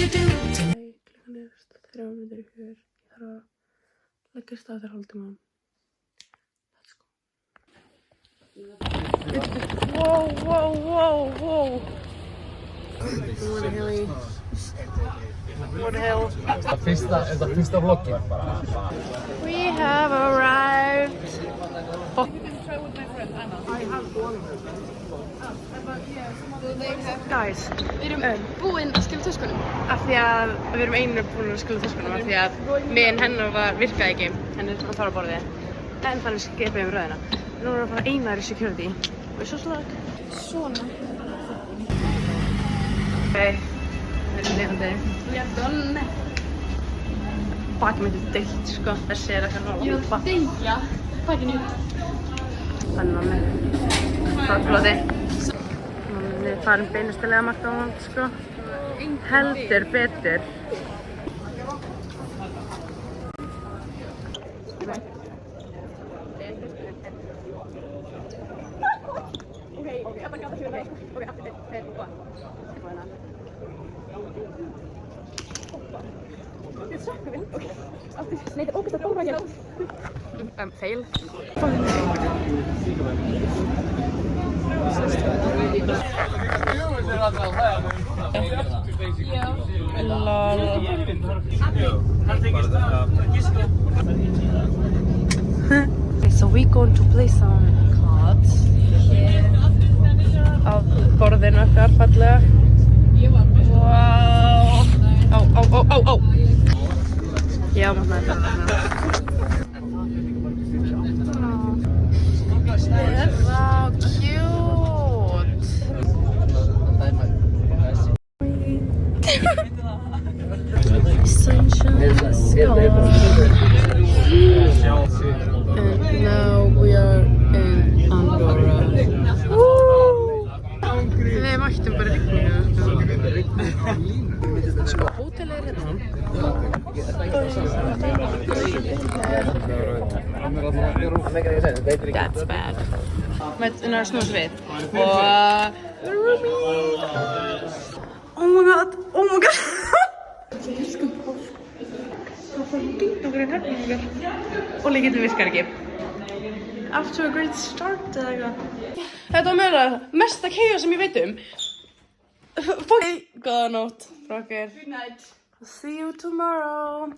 Klukkan er 3 mínútur í 4. Ég þarf að leggja stað þér hálftíma. Let's go. Whoa. What the hell? What the hell? Er það fyrsta vloggið bara? We have arrived. Guys, Við erum búin að skilja töskunum. af því að við erum einu búin að skilja töskunum af því að miðinn hennar virkaði ekki, henni hann fara á borðið. En þannig skipið við röðina. Nú erum við að fara einar í security. Wish us luck. Svona. Ok, við erum lifandi. Donna. Bakið mitt er deilt, sko. Þessi er ekki að lápa. Deyja. Bakinu. Þannig með hraðflóti. Við farum beinustilega McDonald's, sko. Heldur betur. Nei, þetta ógæst að bóra hérna. Fail. Lol. Okay, so we're going to play some cards á borðinu okkar fallega. Wow. Ó. Já, maður þetta. Wow, cute. Sunshine is gone. And now we are in Andorra. Við mættum bara rigninguna. Sko, hótelið er hérna. That's bad. Með hennar snús við. Og... Oh my god. Og líkið virkar ekki. Off to a great start eða eitthvað. Þetta var meira mesta chaos sem ég veit um. Góða nótt frá okkur. Good night. See you tomorrow.